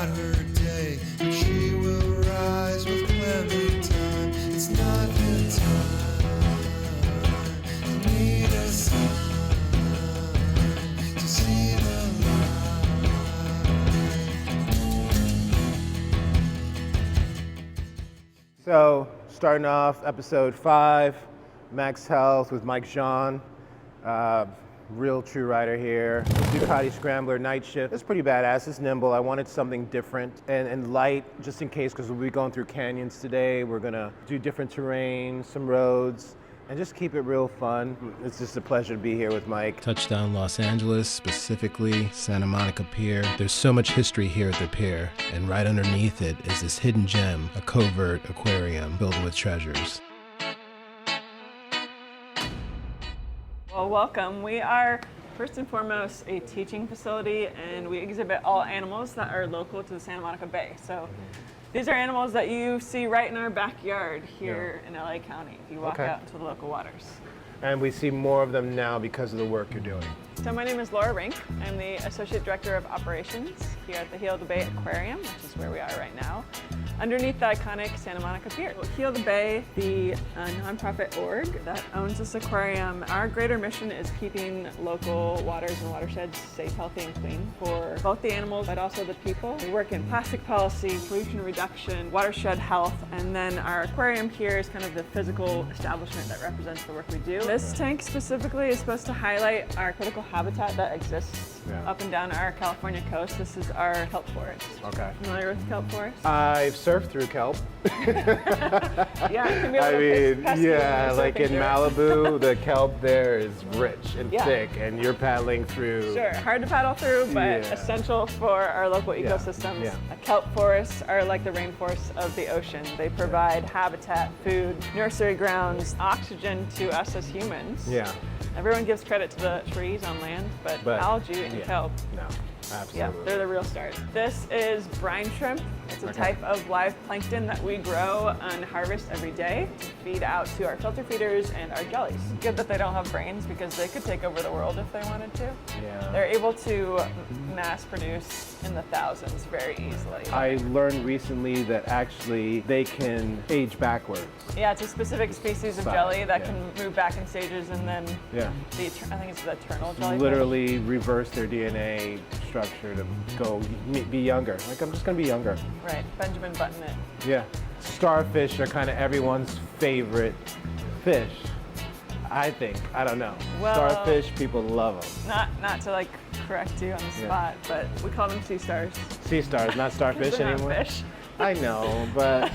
not her day, but she will rise with Clementine. It's not the time. You need a sign to see the light. So, starting off episode 5, Max Health with Mike Jean. Real true rider here. Ducati Scrambler night shift. It's pretty badass. It's nimble. I wanted something different and light, just in case, because we'll be going through canyons today. We're gonna do different terrain, some roads, and just keep it real fun. It's just a pleasure to be here with Mike. Touchdown Los Angeles, specifically Santa Monica Pier. There's so much history here at the pier, and right underneath it is this hidden gem, a covert aquarium filled with treasures. Well, welcome. We are first and foremost a teaching facility, and we exhibit all animals that are local to the Santa Monica Bay. So these are animals that you see right in our backyard here in LA County if you walk out into the local waters. And we see more of them now because of the work you're doing. So my name is Laura Rink. I'm the Associate Director of Operations here at the Hills of Bay Aquarium, which is where we are right now, underneath the iconic Santa Monica Pier. Heal the Bay, the nonprofit org that owns this aquarium, our greater mission is keeping local waters and watersheds safe, healthy, and clean for both the animals but also the people. We work in plastic policy, pollution reduction, watershed health, and then our aquarium here is kind of the physical establishment that represents the work we do. This tank specifically is supposed to highlight our critical habitat that exists up and down our California coast. This is our kelp forest. Okay. Familiar with kelp forest? I've surfed through kelp. Yeah, it can be a little pesky when like in you're surfing Malibu, the kelp there is rich and thick, and you're paddling through. Sure, hard to paddle through, but essential for our local ecosystems. Kelp forests are like the rainforests of the ocean. They provide habitat, food, nursery grounds, oxygen to us as humans. Yeah. Everyone gives credit to the trees on land, but algae and kelp. No, absolutely. Yeah, they're the real stars. This is brine shrimp. It's a type of live plankton that we grow and harvest every day to feed out to our filter feeders and our jellies. Good that they don't have brains because they could take over the world if they wanted to. Yeah. They're able to mass produce in the thousands very easily. I learned recently that actually they can age backwards. Yeah, it's a specific species of jelly that can move back in stages, and then I think it's the eternal jelly. Literally reverse their DNA structure to go be younger. Like, I'm just gonna be younger. Right, Benjamin Button it. Yeah. Starfish are kind of everyone's favorite fish, I think. I don't know. Well, starfish, people love them. Not to like correct you on the spot, but we call them sea stars. Sea stars, not starfish anymore. Not fish. I know, but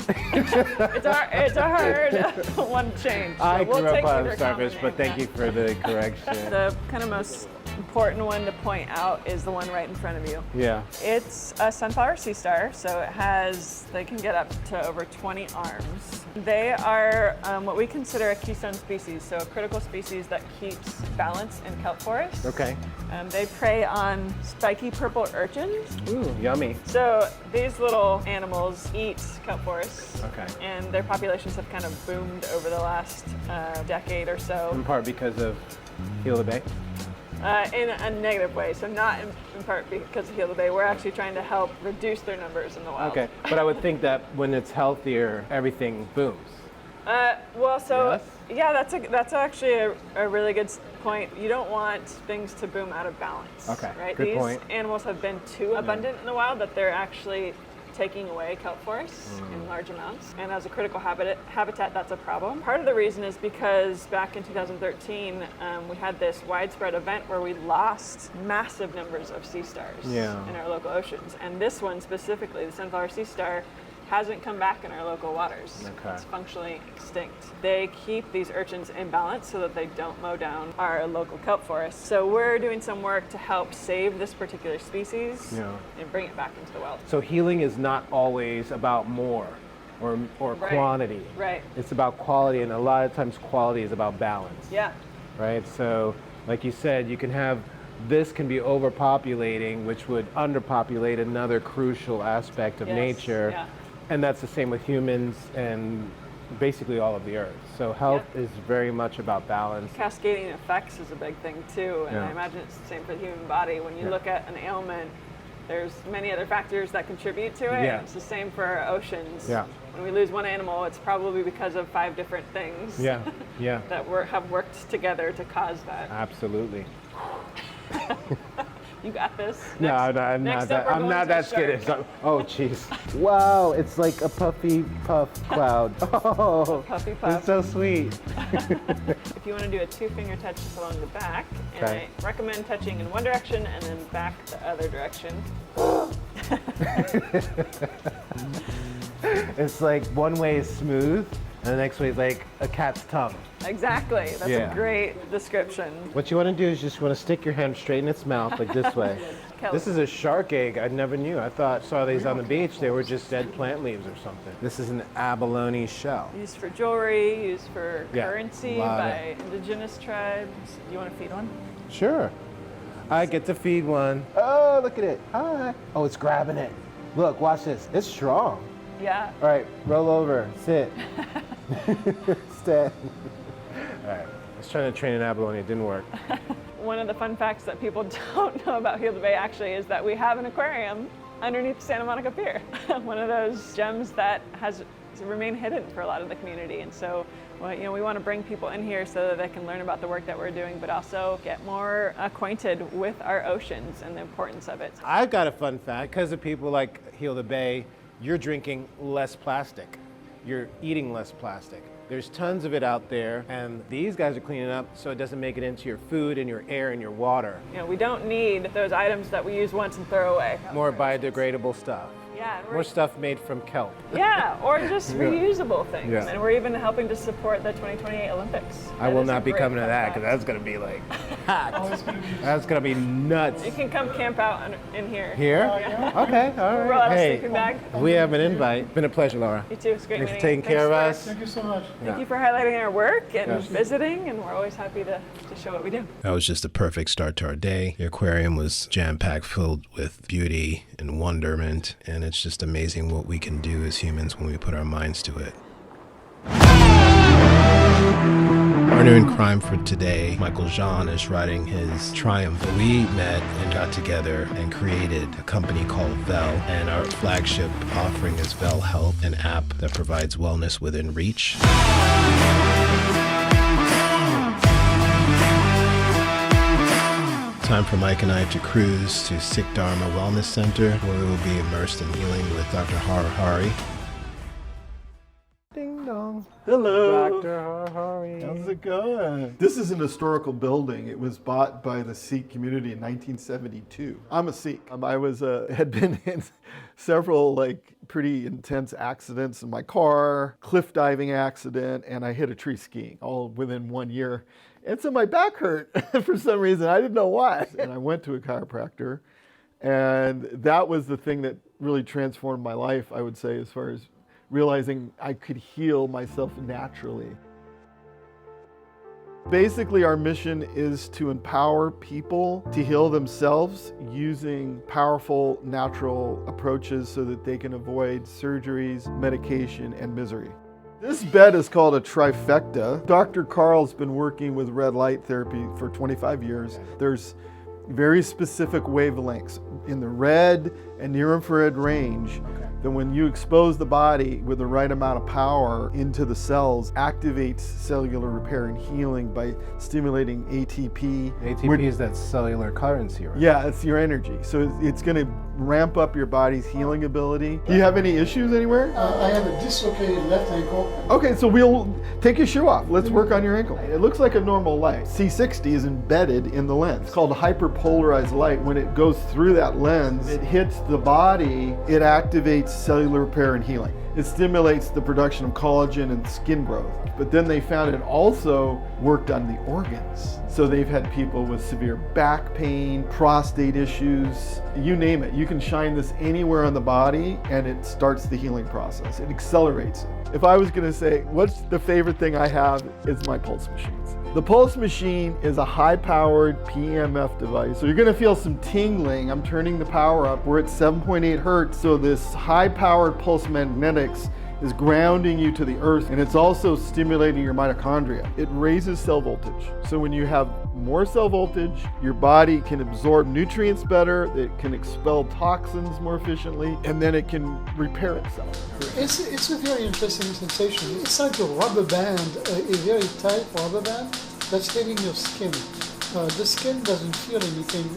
it's a hard one to change. So I grew up on either starfish, but thank you for the correction. The kind of most important one to point out is the one right in front of you. Yeah. It's a sunflower sea star, so they can get up to over 20 arms. They are what we consider a keystone species, so a critical species that keeps balance in kelp forests. Okay. They prey on spiky purple urchins. Ooh, yummy. So these little animals eat kelp forests. Okay. And their populations have kind of boomed over the last decade or so. In part because of Heal the Bay? In a negative way, so not in part because of Heal the Bay. We're actually trying to help reduce their numbers in the wild. Okay, but I would think that when it's healthier, everything booms. That's actually a really good point. You don't want things to boom out of balance. Okay, right? good point. These animals have been too abundant in the wild that they're actually taking away kelp forests in large amounts. And as a critical habitat, that's a problem. Part of the reason is because back in 2013, we had this widespread event where we lost massive numbers of sea stars in our local oceans. And this one specifically, the sunflower sea star, hasn't come back in our local waters. Okay. It's functionally extinct. They keep these urchins in balance so that they don't mow down our local kelp forests. So we're doing some work to help save this particular species and bring it back into the wild. So healing is not always about more or quantity. Right. It's about quality, and a lot of times quality is about balance. Yeah. Right? So like you said, you can have this can be overpopulating, which would underpopulate another crucial aspect of nature. Yeah. And that's the same with humans and basically all of the earth. So health is very much about balance. Cascading effects is a big thing too, and I imagine it's the same for the human body. When you look at an ailment, there's many other factors that contribute to it. Yeah. It's the same for our oceans. Yeah. When we lose one animal, it's probably because of 5 different things Yeah. that have worked together to cause that. Absolutely. You got this. No, I'm not that skittish. Oh, jeez. Wow, it's like a puffy puff cloud. Oh, Puffy puff. it's so sweet. If you want to do a 2-finger touch just along the back, and Okay. I recommend touching in one direction and then back the other direction. It's like one way is smooth, and the next way is like a cat's tongue. Exactly. That's Yeah. a great description. What you want to do is just want to stick your hand straight in its mouth, like this way. This is a shark egg. I never knew. I saw these on the beach. They were just dead plant leaves or something. This is an abalone shell. Used for jewelry, used for Yeah, currency lot by indigenous tribes. Do you want to feed one? Sure. I get to feed one. Oh, look at it. Hi. Oh, it's grabbing it. Look, watch this. It's strong. Yeah. All right, roll over, sit. Stand. All right, I was trying to train an abalone, it didn't work. One of the fun facts that people don't know about Hills of Bay actually is that we have an aquarium underneath Santa Monica Pier. One of those gems that has remained hidden for a lot of the community. And so, well, you know, we want to bring people in here so that they can learn about the work that we're doing, but also get more acquainted with our oceans and the importance of it. I've got a fun fact. Because of people like Hills of Bay, you're drinking less plastic. You're eating less plastic. There's tons of it out there, and these guys are cleaning up so it doesn't make it into your food and your air and your water. You know, we don't need those items that we use once and throw away. More biodegradable stuff. Yeah, More stuff made from kelp. yeah, or just reusable things. Yeah. And we're even helping to support the 2028 Olympics. I will That is not a be great coming to fun that fact. because that's gonna be like packed. That's gonna be nuts. You can come camp out in here. Here? Okay, all We'll right. have a Hey, sleeping bag. we have an invite. Been a pleasure, Laura. You too. It's great Thanks for meeting you. taking care of Thanks us. Thank you so much. Thank you for highlighting our work and Yes. visiting, and we're always happy to show what we do. That was just a perfect start to our day. The aquarium was jam-packed, filled with beauty and wonderment, and it's just amazing what we can do as humans when we put our minds to it. Partner in crime for today, Michael Jean, is riding his Triumph. We met and got together and created a company called VELL, and our flagship offering is VELL Health, an app that provides wellness within reach. Time for Mike and I to cruise to Sikh Dharma Wellness Center, where we will be immersed in healing with Dr. Hari. Ding dong. Hello. Dr. Harhari. How's it going? This is an historical building. It was bought by the Sikh community in 1972. I'm a Sikh. I was had been in several pretty intense accidents in my car, cliff diving accident, and I hit a tree skiing all within 1 year. And so my back hurt for some reason. I didn't know why. And I went to a chiropractor, and that was the thing that really transformed my life, I would say, as far as realizing I could heal myself naturally. Basically, our mission is to empower people to heal themselves using powerful natural approaches so that they can avoid surgeries, medication, and misery. This bed is called a trifecta. Dr. Carl's been working with red light therapy for 25 years. There's very specific wavelengths in the red and near infrared range that when you expose the body with the right amount of power into the cells, activates cellular repair and healing by stimulating ATP. ATP is that cellular currency, right? Yeah, it's your energy. So it's going to ramp up your body's healing ability. Do you have any issues anywhere? I have a dislocated left ankle. Okay, so we'll take your shoe off. Let's work on your ankle. It looks like a normal light. C60 is embedded in the lens. It's called hyperpolarized light. When it goes through that lens, it hits the body, it activates cellular repair and healing. It stimulates the production of collagen and skin growth. But then they found it also worked on the organs. So they've had people with severe back pain, prostate issues, you name it. You can shine this anywhere on the body and it starts the healing process. It accelerates it. If I was gonna say, what's the favorite thing I have, is my pulse machines. The pulse machine is a high-powered PEMF device. So you're gonna feel some tingling. I'm turning the power up. We're at 7.8 hertz. So this high-powered pulse magnetics is grounding you to the earth, and it's also stimulating your mitochondria. It raises cell voltage. So when you have more cell voltage, your body can absorb nutrients better, it can expel toxins more efficiently, and then it can repair itself. It's a very interesting sensation. It's like a rubber band, a very tight rubber band that's hitting your skin. The skin doesn't feel anything.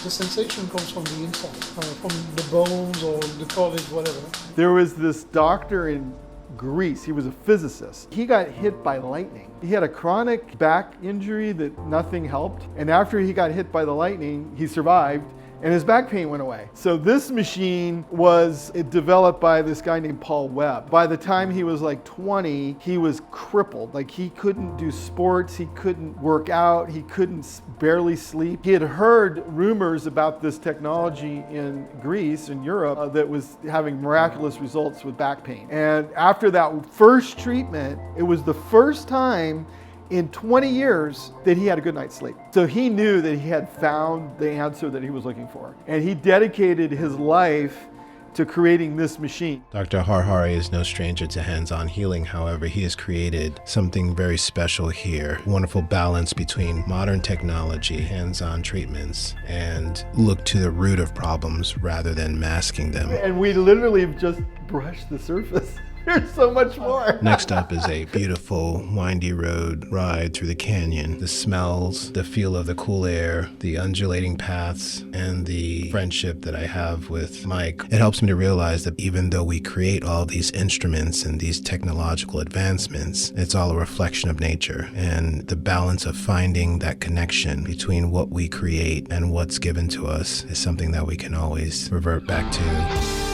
The sensation comes from the inside, from the bones or the cartilage, whatever. There was this doctor in Greece, he was a physicist. He got hit by lightning. He had a chronic back injury that nothing helped. And after he got hit by the lightning, he survived and his back pain went away. So this machine was developed by this guy named Paul Webb. By the time he was like 20, he was crippled. Like he couldn't do sports, he couldn't work out, he couldn't barely sleep. He had heard rumors about this technology in Greece and Europe that was having miraculous results with back pain. And after that first treatment, it was the first time in 20 years that he had a good night's sleep. So he knew that he had found the answer that he was looking for. And he dedicated his life to creating this machine. Dr. Harhari is no stranger to hands-on healing. However, he has created something very special here. Wonderful balance between modern technology, hands-on treatments, and look to the root of problems rather than masking them. And we literally have just brushed the surface. There's so much more. Next up is a beautiful windy road ride through the canyon. The smells, the feel of the cool air, the undulating paths, and the friendship that I have with Mike. It helps me to realize that even though we create all these instruments and these technological advancements, it's all a reflection of nature. And the balance of finding that connection between what we create and what's given to us is something that we can always revert back to.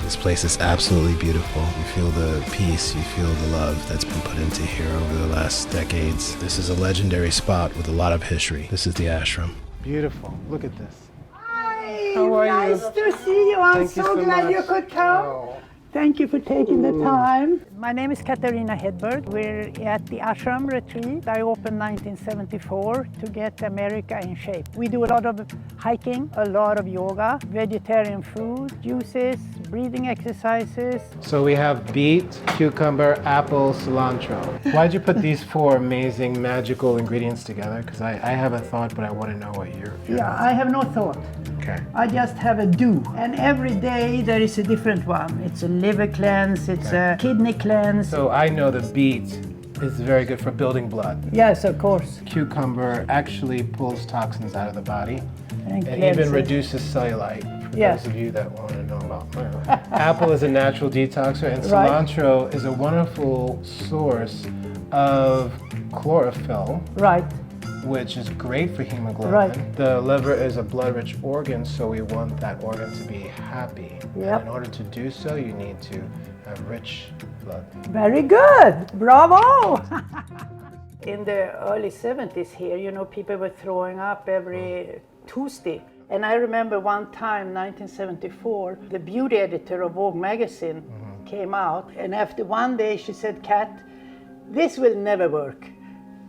This place is absolutely beautiful. You feel the peace, you feel the love that's been put into here over the last decades. This is a legendary spot with a lot of history. This is the ashram. Beautiful. Look at this. Hi, How are you? nice to see you. I'm Thank you so so glad much. you could come. Oh. Thank you for taking the time. My name is Katarina Hedberg. We're at the Asham Retreat. I opened 1974 to get America in shape. We do a lot of hiking, a lot of yoga, vegetarian food, juices, breathing exercises. So we have beet, cucumber, apple, cilantro. Why'd you put these four amazing magical ingredients together? Because I have a thought, but I want to know what you're Yeah, I have no thought. Okay. I just have a do. And every day there is a different one. It's a liver cleanse, it's a kidney cleanse. So I know the beet is very good for building blood. Yes, of course. Cucumber actually pulls toxins out of the body and even cleanses. reduces cellulite, for Yes. those of you that want to know about that. Apple is a natural detoxer, and Right. cilantro is a wonderful source of chlorophyll, Right. which is great for hemoglobin. Right. The liver is a blood-rich organ, so we want that organ to be happy. Yep. And in order to do so, you need to have rich blood. Very good. Bravo. In the early 70s here, you know, people were throwing up every Tuesday. And I remember one time, 1974, the beauty editor of Vogue magazine came out. And after one day, she said, Kat, this will never work.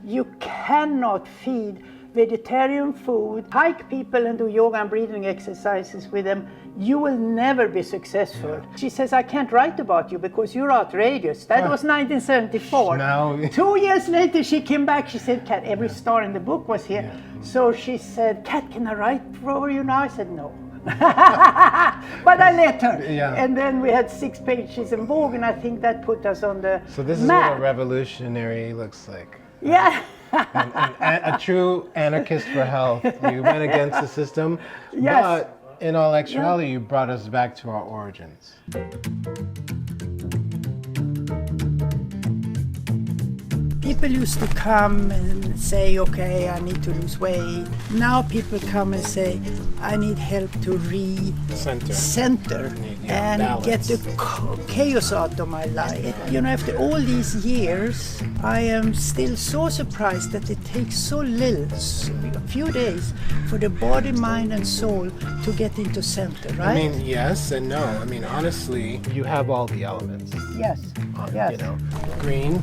You cannot feed vegetarian food, hike people and do yoga and breathing exercises with them. You will never be successful. She says, I can't write about you because you're outrageous. That was 1974. Now- 2 years later, she came back. She said, Kat, every star in the book was here. So she said, Kat, can I write for you now? I said, no. But I let her. Yeah. And then we had 6 pages in Vogue, and I think that put us on the So this is map. what a revolutionary looks like. Yeah. A true anarchist for health. You went against the system, Yes. but in all actuality, you brought us back to our origins. People used to come and say, okay, I need to lose weight. Now people come and say, I need help to center Yeah, and balance. get the chaos out of my life. You know, after all these years, I am still so surprised that it takes so little, a few days, for the body, mind, and soul to get into center, right? I mean, yes and no. I mean, honestly, you have all the elements. Yes, yes. You know, green.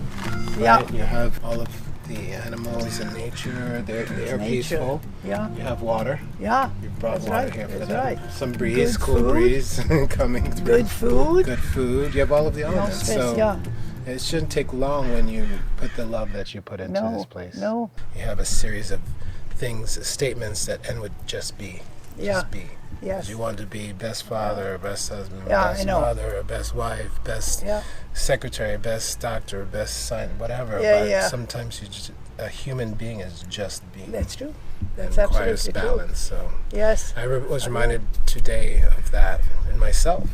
Yeah. Right? You have all of the animals in nature. They're Nature. peaceful. Yeah. You have water. Yeah. You brought That's water right, here for that's them. right. Some breeze, Good cool food. breeze coming through. Good food. Good food. You have all of the No elements. stress, So yeah. it shouldn't take long when you put the love that you put into No, this place. no. You have a series of things, statements that end with just be. Yeah. Just be. Yes. You want to be best father, best husband, Yeah, best I know. mother, best wife, best Yeah. secretary, best doctor, best son, whatever. Yeah, but yeah. sometimes a human being is just being. That's true. It That's requires absolutely balance. So true. Yes. I was reminded today of that in myself.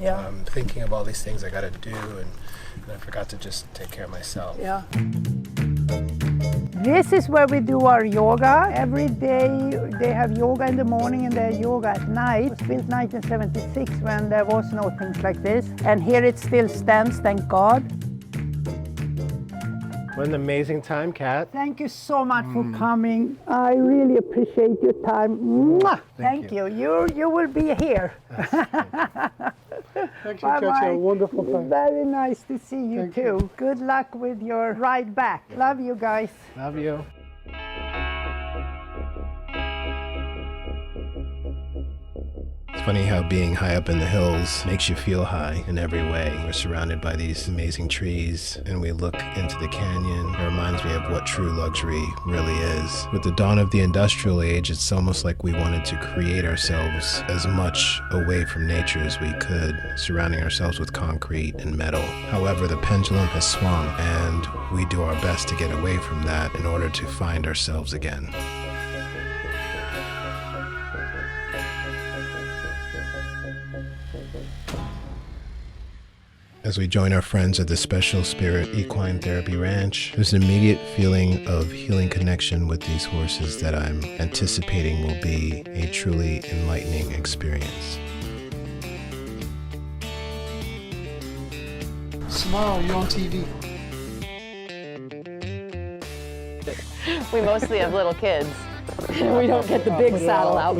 Yeah. I'm thinking of all these things I got to do, and I forgot to just take care of myself. Yeah. This is where we do our yoga. Every day they have yoga in the morning and they have yoga at night. It was built 1976 when there was no things like this. And here it still stands, thank God. What an amazing time, Kat. Thank you so much for coming. I really appreciate your time. Mwah! Thank you. You will be here. Thank you, Bye-bye. Katya. Wonderful time. Very nice to see you Thank too. you. Good luck with your ride back. Love you guys. Love you. It's funny how being high up in the hills makes you feel high in every way. We're surrounded by these amazing trees, and we look into the canyon. It reminds me of what true luxury really is. With the dawn of the industrial age, it's almost like we wanted to create ourselves as much away from nature as we could, surrounding ourselves with concrete and metal. However, the pendulum has swung, and we do our best to get away from that in order to find ourselves again. As we join our friends at the Special Spirit Equine Therapy Ranch, there's an immediate feeling of healing connection with these horses that I'm anticipating will be a truly enlightening experience. Smile, you're on TV. We mostly have little kids. We don't get the big saddle out.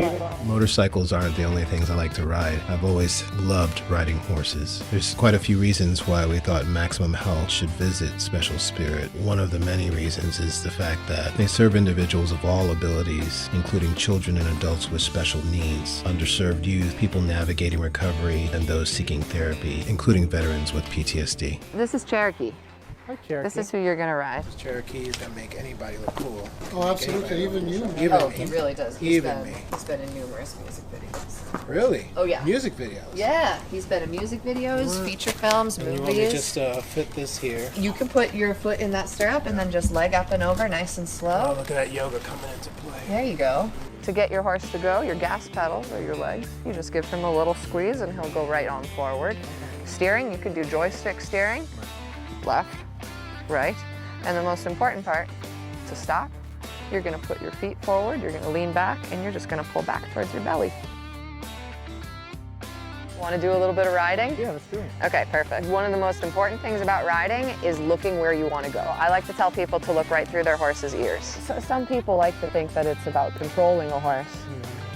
Motorcycles aren't the only things I like to ride. I've always loved riding horses. There's quite a few reasons why we thought Maximum Health should visit Special Spirit. One of the many reasons is the fact that they serve individuals of all abilities, including children and adults with special needs, underserved youth, people navigating recovery, and those seeking therapy, including veterans with PTSD. This is Cherokee. Hi, Cherokee. This is who you're gonna ride. Cherokees that make anybody look cool. Oh, absolutely. Even you. Even Oh, me. he really does. Even me. He's been in numerous music videos. Really? Oh, yeah. Music videos. Yeah, he's been in music videos, feature films, And you want me to movies. just fit this here? You can put your foot in that stirrup and then just leg up and over, nice and Oh, slow. look at that yoga coming into play. There you go. To get your horse to go, your gas pedals or your legs, you just give him a little squeeze and he'll go right on forward. Steering, you can do joystick steering, left, right. And the most important part, to stop, you're gonna put your feet forward, you're gonna lean back, and you're just gonna pull back towards your belly. Wanna do a little bit of riding? Yeah, let's do it. Okay, perfect. One of the most important things about riding is looking where you want to go. I like to tell people to look right through their horse's ears. So, some people like to think that it's about controlling a horse,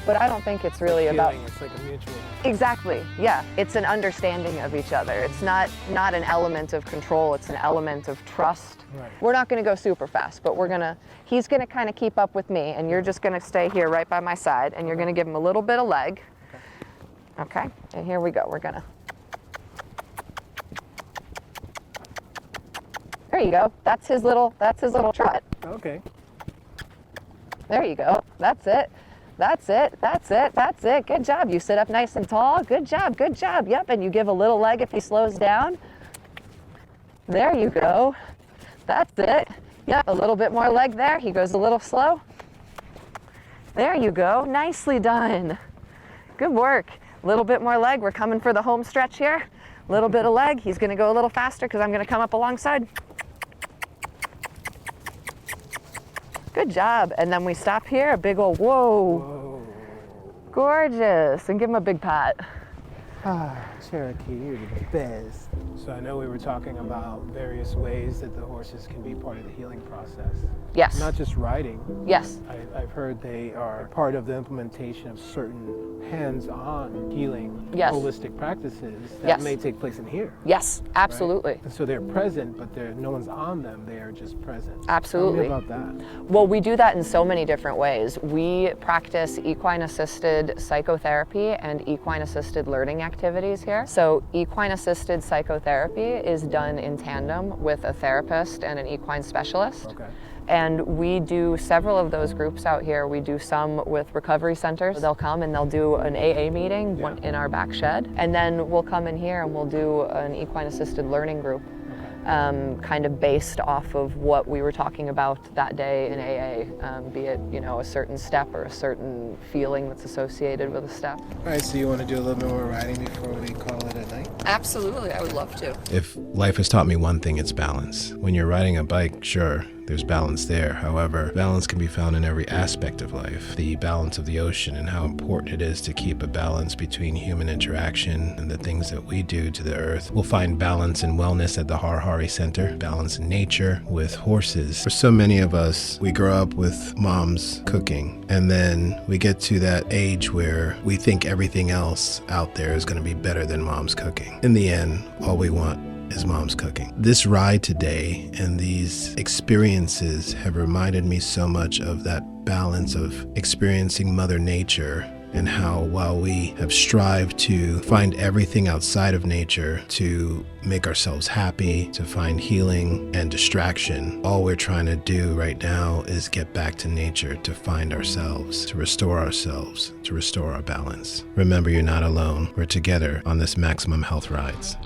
but I don't think it's really about... It's like a mutual. Exactly, yeah. It's an understanding of each other. It's not an element of control, it's an element of trust. Right. We're not gonna go super fast, but he's gonna kind of keep up with me, and you're just gonna stay here right by my side, and you're gonna give him a little bit of leg. Okay, and here we go, we're gonna. There you go, that's his little trot. Okay. There you go, that's it. That's it, that's it, that's it. Good job. You sit up nice and tall. Good job, good job. Yep, and you give a little leg if he slows down. There you go. That's it. Yep, a little bit more leg there. He goes a little slow. There you go. Nicely done. Good work. A little bit more leg. We're coming for the home stretch here. A little bit of leg. He's going to go a little faster because I'm going to come up alongside. Good job. And then we stop here, a big old whoa. Gorgeous. And give him a big pat. Ah, Cherokee, you're the best. So I know we were talking about various ways that the horses can be part of the healing process. Yes. Not just riding. Yes. I've heard they are part of the implementation of certain hands-on healing, Yes. holistic practices that Yes. may take place in here. Yes, absolutely. And so they're present, but no one's on them. They are just present. Absolutely. Tell me about that. Well, we do that in so many different ways. We practice equine-assisted psychotherapy and equine-assisted learning activities here. So equine-assisted psychotherapy is done in tandem with a therapist and an equine specialist. Okay. And we do several of those groups out here. We do some with recovery centers. They'll come and they'll do an AA meeting in our back shed. And then we'll come in here and we'll do an equine-assisted learning group. Kind of based off of what we were talking about that day in AA, be it, you know, a certain step or a certain feeling that's associated with a step. All right, so you want to do a little bit more riding before we call it a night? Absolutely, I would love to. If life has taught me one thing, it's balance. When you're riding a bike, sure, there's balance there. However, balance can be found in every aspect of life. The balance of the ocean and how important it is to keep a balance between human interaction and the things that we do to the earth. We'll find balance and wellness at the Harhari Center, balance in nature with horses. For so many of us, we grow up with mom's cooking, and then we get to that age where we think everything else out there is going to be better than mom's cooking. In the end, all we want is mom's cooking. This ride today and these experiences have reminded me so much of that balance of experiencing Mother Nature, and how while we have strived to find everything outside of nature to make ourselves happy, to find healing and distraction, all we're trying to do right now is get back to nature, to find ourselves, to restore our balance. Remember, you're not alone. We're together on this Maximum Health Rides.